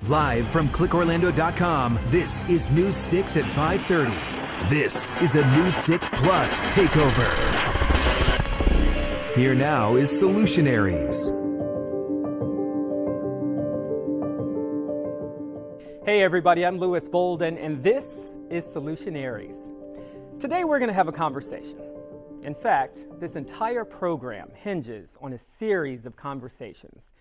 Live from clickorlando.com, this is News 6 at 5:30. This is a News 6 Plus takeover. Here now is Solutionaries. Hey everybody, I'm Louis Bolden, and this is Solutionaries. Today we're going to have a conversation. In fact, this entire program hinges on a series of conversations.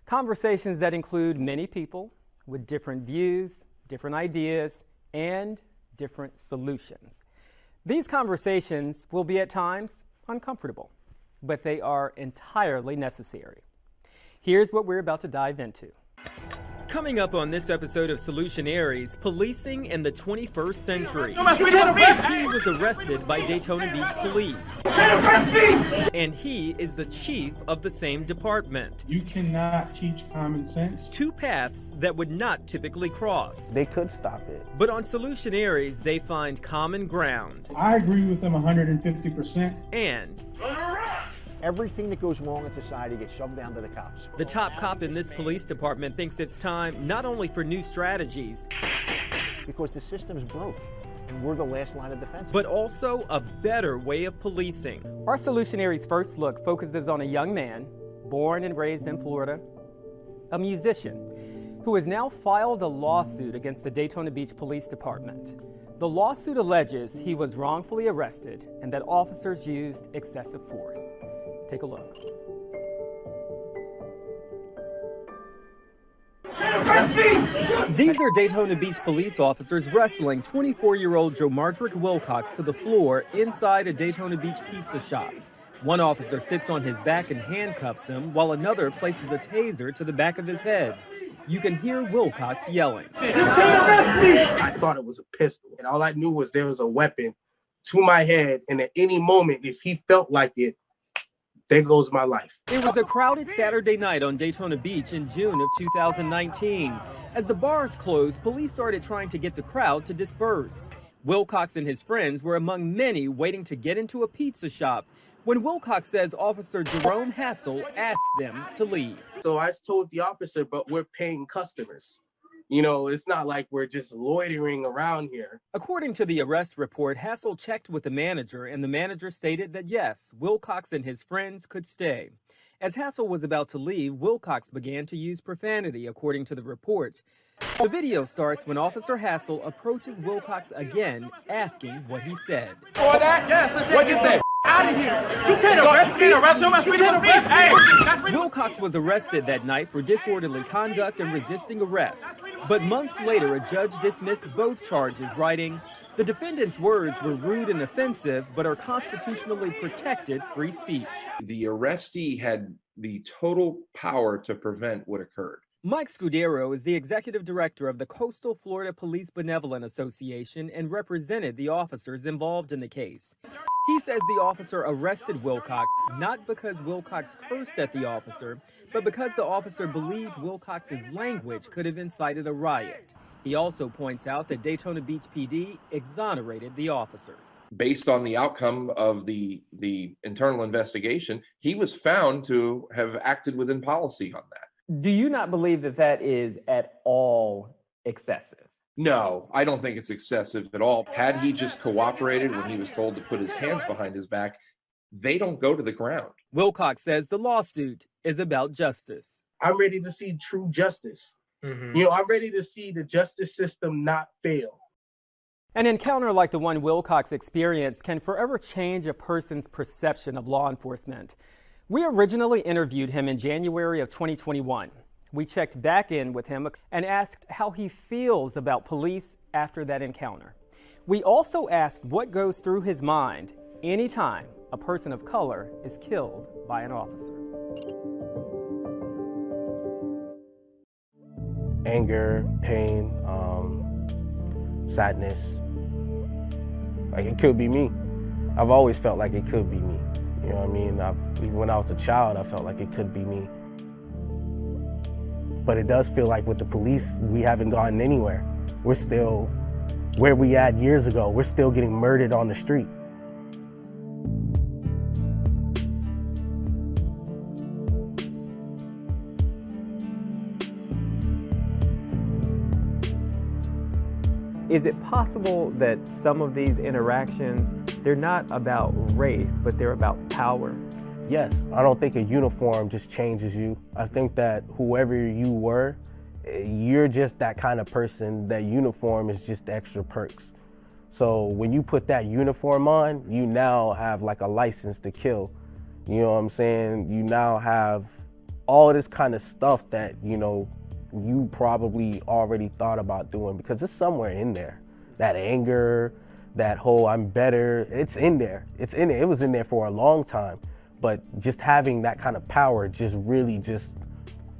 Conversations that include many people with different views, different ideas, and different solutions. These conversations will be at times uncomfortable, but they are entirely necessary. Here's what we're about to dive into. Coming up on this episode of Solutionaries, policing in the 21st century. He was arrested by Daytona Beach police. And he is the chief of the same department. You cannot teach common sense. Two paths that would not typically cross. They could stop it. But on Solutionaries, they find common ground. I agree with them 150%. And everything that goes wrong in society gets shoved down to the cops. The top cop in this police department thinks it's time not only for new strategies, because the system's broke and we're the last line of defense, but also a better way of policing. Our Solutionaries first look focuses on a young man born and raised in Florida, a musician who has now filed a lawsuit against the Daytona Beach Police Department. The lawsuit alleges he was wrongfully arrested and that officers used excessive force. Take a look. These are Daytona Beach police officers wrestling 24-year-old Joe Wilcox to the floor inside a Daytona Beach pizza shop. One officer sits on his back and handcuffs him, while another places a taser to the back of his head. You can hear Wilcox yelling. You can't arrest me! I thought it was a pistol, and all I knew was there was a weapon to my head, and at any moment, if he felt like it, there goes my life. It was a crowded Saturday night on Daytona Beach in June of 2019. As the bars closed, police started trying to get the crowd to disperse. Wilcox and his friends were among many waiting to get into a pizza shop when Wilcox says Officer Jerome Hassel asked them to leave. So I told the officer, but we're paying customers. You know, it's not like we're just loitering around here. According to the arrest report, Hassel checked with the manager, and the manager stated that yes, Wilcox and his friends could stay. As Hassel was about to leave, Wilcox began to use profanity, according to the report. The video starts when Officer Hassel approaches Wilcox again, asking what he said. For that? Yes, what'd you say? Out of here! You can't arrest me! You can't arrest me! Wilcox was arrested that night for disorderly conduct and resisting arrest. But months later, a judge dismissed both charges, writing, "The defendant's words were rude and offensive, but are constitutionally protected free speech." The arrestee had the total power to prevent what occurred. Mike Scudero is the executive director of the Coastal Florida Police Benevolent Association and represented the officers involved in the case. He says the officer arrested Wilcox not because Wilcox cursed at the officer, but because the officer believed Wilcox's language could have incited a riot. He also points out that Daytona Beach PD exonerated the officers. Based on the outcome of the internal investigation, he was found to have acted within policy on that. Do you not believe that that is at all excessive? No, I don't think it's excessive at all. Had he just cooperated when he was told to put his hands behind his back, they don't go to the ground. Wilcox says the lawsuit is about justice. I'm ready to see true justice. You know, I'm ready to see the justice system not fail. An encounter like the one Wilcox experienced can forever change a person's perception of law enforcement. We originally interviewed him in January of 2021. We checked back in with him and asked how he feels about police after that encounter. We also asked what goes through his mind anytime a person of color is killed by an officer. Anger, pain, sadness. Like, it could be me. I've always felt like it could be me. You know what I mean? Even when I was a child, I felt like it could be me. But it does feel like with the police, we haven't gotten anywhere. We're still where we had years ago. We're still getting murdered on the street. Is it possible that some of these interactions, they're not about race, but they're about power? Yes, I don't think a uniform just changes you. I think that whoever you were, you're just that kind of person. That uniform is just extra perks. So when you put that uniform on, you now have like a license to kill. You know what I'm saying? You now have all this kind of stuff that, you know, you probably already thought about doing because it's somewhere in there. That anger, that whole I'm better, it's in there. It's in there. It was in there for a long time. But just having that kind of power just really just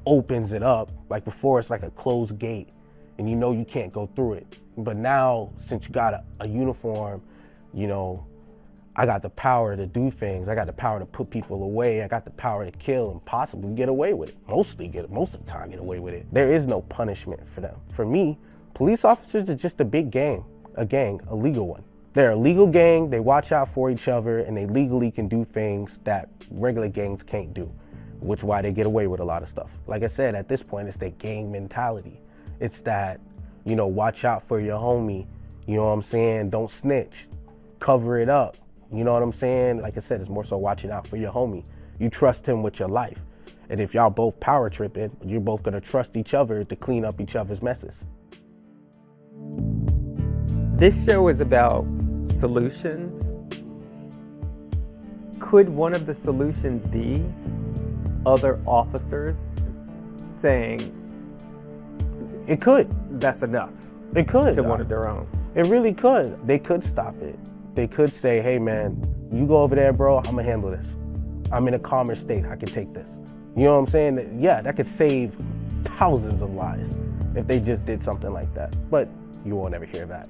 opens it up. Like before, it's like a closed gate and you know you can't go through it. But now, since you got a uniform, you know, I got the power to do things. I got the power to put people away. I got the power to kill and possibly get away with it. Most of the time get away with it. There is no punishment for them. For me, police officers are just a big gang, a legal one. They're a legal gang, they watch out for each other, and they legally can do things that regular gangs can't do, which is why they get away with a lot of stuff. Like I said, at this point, it's that gang mentality. It's that, you know, watch out for your homie, you know what I'm saying? Don't snitch, cover it up, you know what I'm saying? Like I said, it's more so watching out for your homie. You trust him with your life. And if y'all both power tripping, you're both gonna trust each other to clean up each other's messes. This show is about solutions. Could one of the solutions be other officers saying, it could. That's enough? It could. To one of their own. It really could. They could stop it. They could say, hey man, you go over there, bro, I'm gonna handle this. I'm in a calmer state, I can take this. You know what I'm saying? Yeah, that could save thousands of lives if they just did something like that. But you won't ever hear that.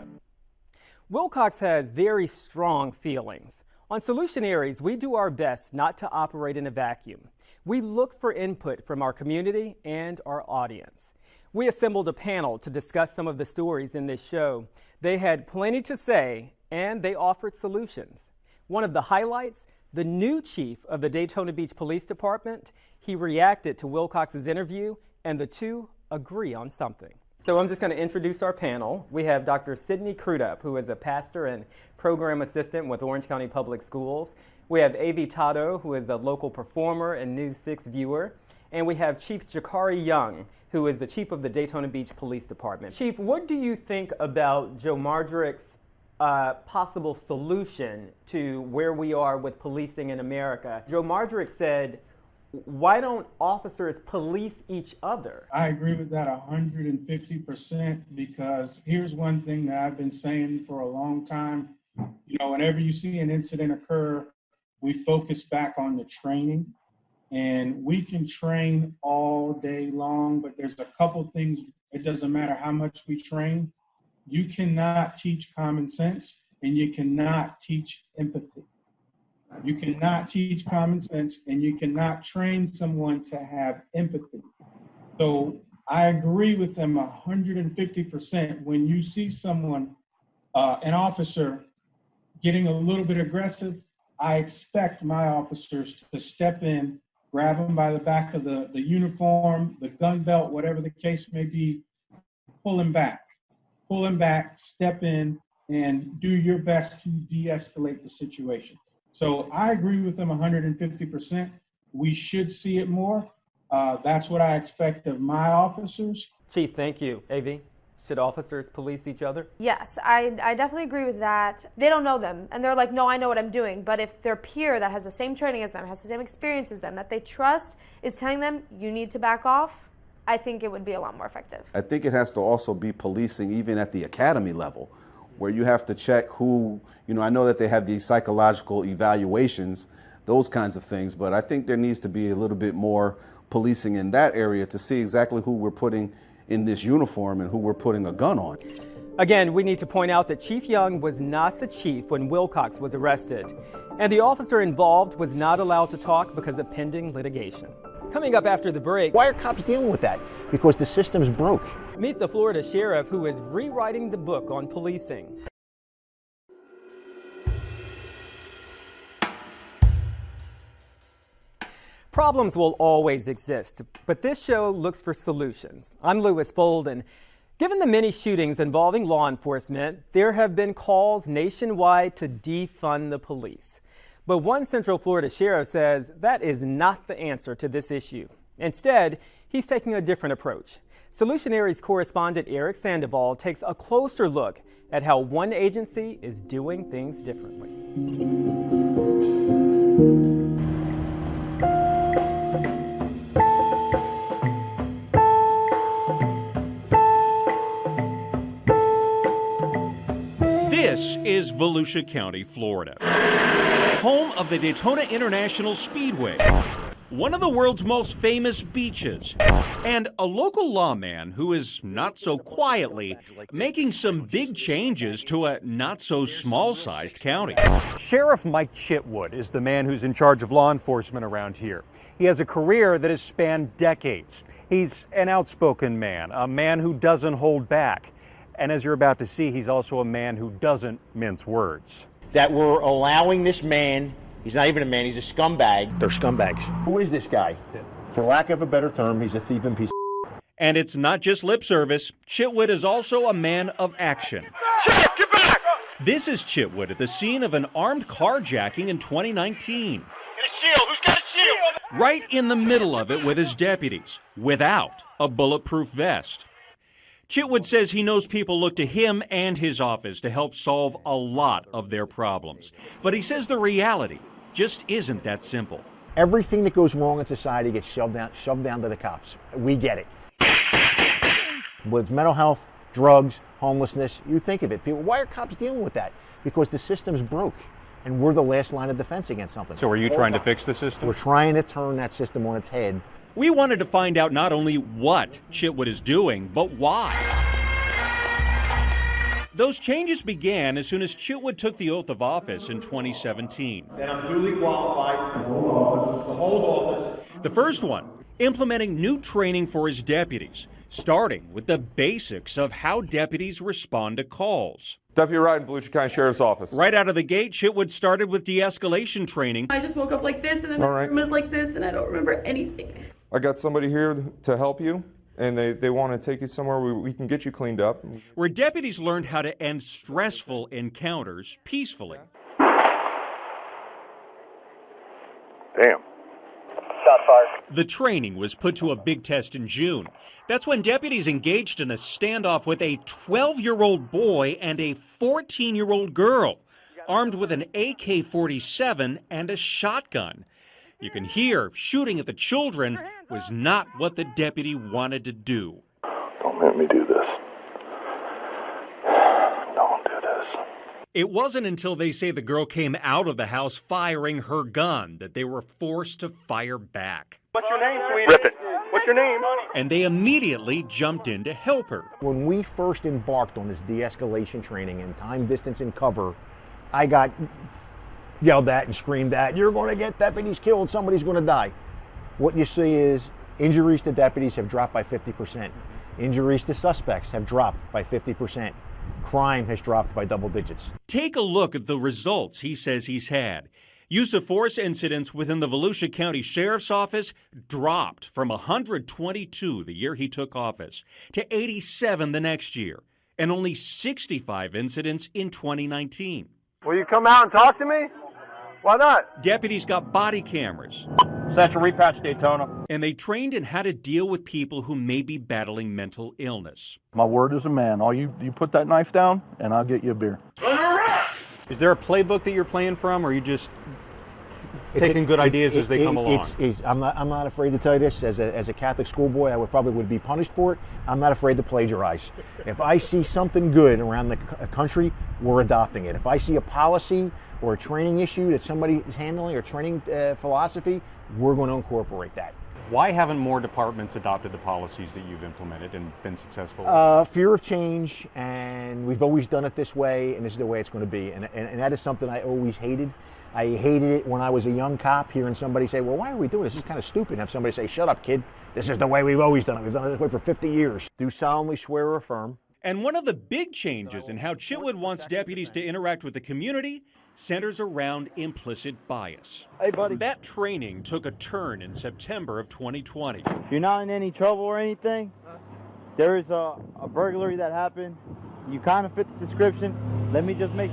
Wilcox has very strong feelings. On Solutionaries, we do our best not to operate in a vacuum. We look for input from our community and our audience. We assembled a panel to discuss some of the stories in this show. They had plenty to say, and they offered solutions. One of the highlights, the new chief of the Daytona Beach Police Department. He reacted to Wilcox's interview, and the two agree on something. So I'm just going to introduce our panel. We have Dr. Sidney Crudup, who is a pastor and program assistant with Orange County Public Schools. We have Avi Tado, who is a local performer and News 6 viewer. And we have Chief Jakari Young, who is the chief of the Daytona Beach Police Department. Chief, what do you think about Joe Mardrick's possible solution to where we are with policing in America? Joe Mardrick said, why don't officers police each other? I agree with that 150% because here's one thing that I've been saying for a long time. You know, whenever you see an incident occur, we focus back on the training. And we can train all day long, but there's a couple things, it doesn't matter how much we train. You cannot teach common sense and you cannot teach empathy. You cannot teach common sense and you cannot train someone to have empathy. So I agree with them 150%. When you see someone, an officer, getting a little bit aggressive, I expect my officers to step in, grab them by the back of the uniform, the gun belt, whatever the case may be, pull him back, step in, and do your best to de-escalate the situation. So I agree with them 150%. We should see it more. That's what I expect of my officers. Chief, thank you. AV, should officers police each other? Yes, I definitely agree with that. They don't know them, and they're like, no, I know what I'm doing. But if their peer that has the same training as them, has the same experience as them, that they trust, is telling them, you need to back off, I think it would be a lot more effective. I think it has to also be policing even at the academy level, where you have to check who, you know, I know that they have these psychological evaluations, those kinds of things, but I think there needs to be a little bit more policing in that area to see exactly who we're putting in this uniform and who we're putting a gun on. Again, we need to point out that Chief Young was not the chief when Wilcox was arrested, and the officer involved was not allowed to talk because of pending litigation. Coming up after the break, why are cops dealing with that? Because the system's broke. Meet the Florida sheriff who is rewriting the book on policing. Problems will always exist, but this show looks for solutions. I'm Louis Bolden. Given the many shootings involving law enforcement, there have been calls nationwide to defund the police. But one Central Florida sheriff says that is not the answer to this issue. Instead, he's taking a different approach. Solutionaries correspondent Eric Sandoval takes a closer look at how one agency is doing things differently. This is Volusia County, Florida, home of the Daytona International Speedway, one of the world's most famous beaches, and a local lawman who is not so quietly making some big changes to a not so small-sized county. Sheriff Mike Chitwood is the man who's in charge of law enforcement around here. He has a career that has spanned decades. He's an outspoken man, a man who doesn't hold back. And as you're about to see, he's also a man who doesn't mince words. That we're allowing this man, he's not even a man, he's a scumbag. They're scumbags. Who is this guy? For lack of a better term, he's a thief and piece of. And it's not just lip service. Chitwood is also a man of action. Sheriff, get back! This is Chitwood at the scene of an armed carjacking in 2019. Get a shield! Who's got a shield? Right in the middle of it with his deputies, without a bulletproof vest. Chitwood says he knows people look to him and his office to help solve a lot of their problems. But he says the reality just isn't that simple. Everything that goes wrong in society gets shoved down to the cops. We get it. With mental health, drugs, homelessness, you think of it. People, why are cops dealing with that? Because the system's broke, and we're the last line of defense against something. So are you trying to fix the system? We're trying to turn that system on its head. We wanted to find out not only what Chitwood is doing, but why. Those changes began as soon as Chitwood took the oath of office in 2017. That I'm duly qualified to hold office. The first one, implementing new training for his deputies, starting with the basics of how deputies respond to calls. Deputy Wright, Volusia County Sheriff's Office. Right out of the gate, Chitwood started with de-escalation training. I just woke up like this, and then the room was like this, and I don't remember anything. I got somebody here to help you, and they want to take you somewhere where we can get you cleaned up. Where deputies learned how to end stressful encounters peacefully. Damn. Shot fired. The training was put to a big test in June. That's when deputies engaged in a standoff with a 12-year-old boy and a 14-year-old girl, armed with an AK-47 and a shotgun. You can hear shooting at the children was not what the deputy wanted to do. Don't make me do this. Don't do this. It wasn't until they say the girl came out of the house firing her gun that they were forced to fire back. What's your name, sweetie? Rip it. What's your name? And they immediately jumped in to help her. When we first embarked on this de-escalation training and time, distance, and cover, I got yelled at and screamed at, you're going to get deputies killed, somebody's going to die. What you see is injuries to deputies have dropped by 50%. Injuries to suspects have dropped by 50%. Crime has dropped by double digits. Take a look at the results he says he's had. Use of force incidents within the Volusia County Sheriff's Office dropped from 122 the year he took office to 87 the next year, and only 65 incidents in 2019. Will you come out and talk to me? Why not? Deputies got body cameras. Satchel repatch, Daytona. And they trained in how to deal with people who may be battling mental illness. My word as a man. All you put that knife down, and I'll get you a beer. Is there a playbook that you're playing from, or are you just taking good ideas as they come along? I'm not afraid to tell you this. As a Catholic schoolboy, I would be punished for it. I'm not afraid to plagiarize. If I see something good around the country, we're adopting it. If I see a policy or a training issue that somebody is handling or training philosophy, we're going to incorporate that. Why haven't more departments adopted the policies that you've implemented and been successful? Fear of change, and we've always done it this way, and this is the way it's going to be. And that is something I always hated. I hated it when I was a young cop, hearing somebody say, well, why are we doing this? This is kind of stupid. And have somebody say, shut up, kid. This is the way we've always done it. We've done it this way for 50 years. Do solemnly swear or affirm. And one of the big changes in how Chitwood wants deputies to interact with the community centers around implicit bias. Hey, buddy. That training took a turn in September of 2020. You're not in any trouble or anything? there is a burglary that happened. You kind of fit the description. Let me just make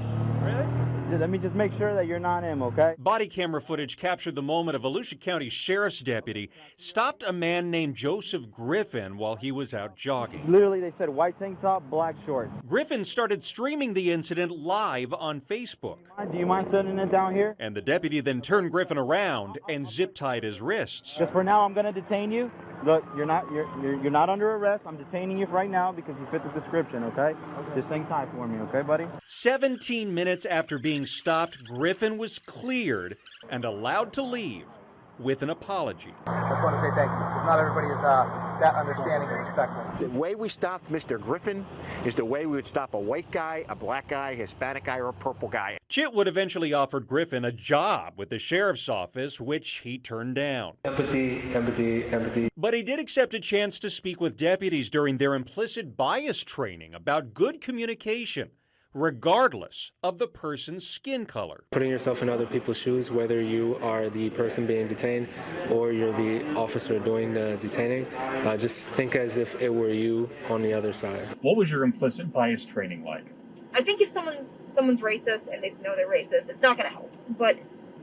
sure that you're not him, okay? Body camera footage captured the moment a Volusia County Sheriff's deputy stopped a man named Joseph Griffin while he was out jogging. Literally, they said white tank top, black shorts. Griffin started streaming the incident live on Facebook. Do you mind setting it down here? And the deputy then turned Griffin around and zip-tied his wrists. Just for now, I'm going to detain you. Look, you're not under arrest. I'm detaining you right now because you fit the description, okay? Just hang tight for me, okay, buddy? 17 minutes after being stopped, Griffin was cleared and allowed to leave with an apology. I just want to say thank you, because not everybody is that understanding and respectful. The way we stopped Mr. Griffin is the way we would stop a white guy, a black guy, Hispanic guy, or a purple guy. Chitwood eventually offered Griffin a job with the sheriff's office, which he turned down. Empathy, empathy, empathy. But he did accept a chance to speak with deputies during their implicit bias training about good communication, regardless of the person's skin color. Putting yourself in other people's shoes, whether you are the person being detained or you're the officer doing the detaining, just think as if it were you on the other side. What was your implicit bias training like? I think if someone's racist and they know they're racist, it's not going to help. But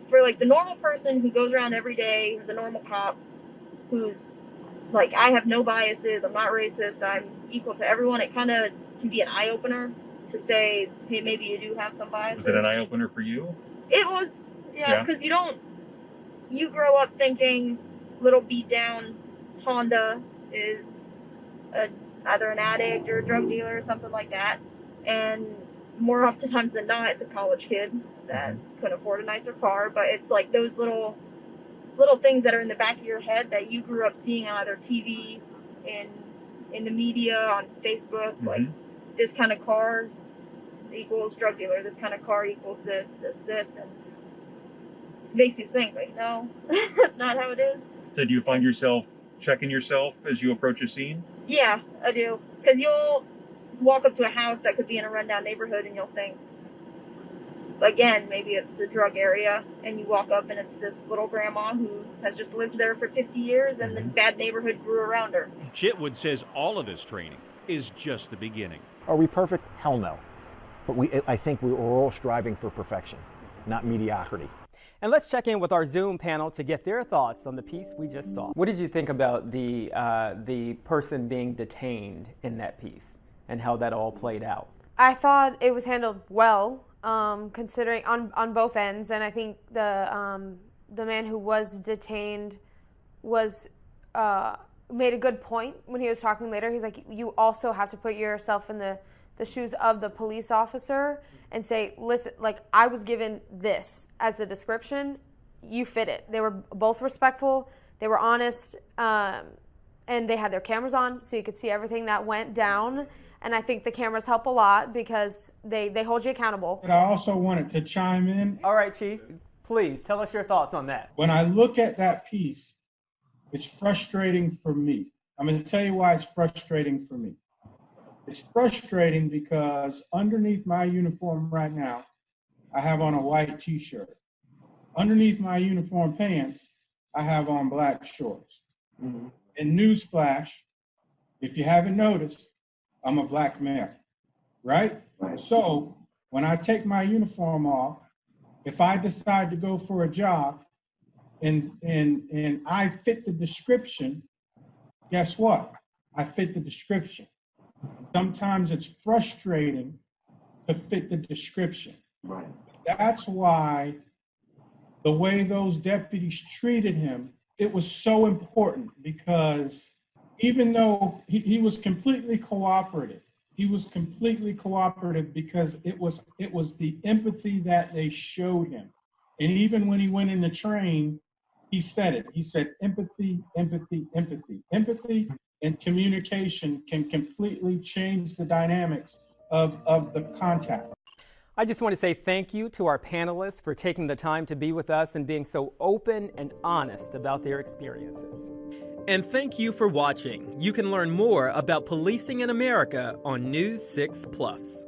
for like the normal person who goes around every day, the normal cop who's like, I have no biases, I'm not racist, I'm equal to everyone, it kind of can be an eye-opener to say, hey, maybe you do have some biases. Was it an eye-opener for you? It was, yeah, because you grow up thinking little beat-down Honda is either an addict or a drug dealer or something like that. And more oftentimes than not, it's a college kid that couldn't afford a nicer car. But it's like those little things that are in the back of your head that you grew up seeing on either TV, in the media, on Facebook, like this kind of car equals drug dealer, this kind of car equals this, and it makes you think, like, no, that's not how it is. So do you find yourself checking yourself as you approach a scene? Yeah, I do. Because you'll walk up to a house that could be in a rundown neighborhood and you'll think, again, maybe it's the drug area, and you walk up and it's this little grandma who has just lived there for 50 years and the bad neighborhood grew around her. Chitwood says all of this training is just the beginning. Are we perfect? Hell no. But I think we're all striving for perfection, not mediocrity. And let's check in with our Zoom panel to get their thoughts on the piece we just saw. What did you think about the person being detained in that piece and how that all played out? I thought it was handled well, considering on both ends, and I think the man who was detained was made a good point when he was talking later. He's like, you also have to put yourself in the shoes of the police officer and say, listen, like, I was given this as a description, you fit it. They were both respectful, they were honest, and they had their cameras on so you could see everything that went down. And I think the cameras help a lot because they hold you accountable. But I also wanted to chime in. All right, Chief, please tell us your thoughts on that. When I look at that piece, it's frustrating for me. I'm going to tell you why it's frustrating for me. It's frustrating because underneath my uniform right now, I have on a white t-shirt. Underneath my uniform pants, I have on black shorts. And newsflash, if you haven't noticed, I'm a black male, right? So when I take my uniform off, if I decide to go for a job and I fit the description, guess what? I fit the description. Sometimes it's frustrating to fit the description. Right. That's why the way those deputies treated him, it was so important, because even though he was completely cooperative, because it was the empathy that they showed him. And even when he went in the train, he said it. He said empathy, empathy, empathy. Empathy and communication can completely change the dynamics of the contact. I just want to say thank you to our panelists for taking the time to be with us and being so open and honest about their experiences. And thank you for watching. You can learn more about policing in America on News 6 Plus.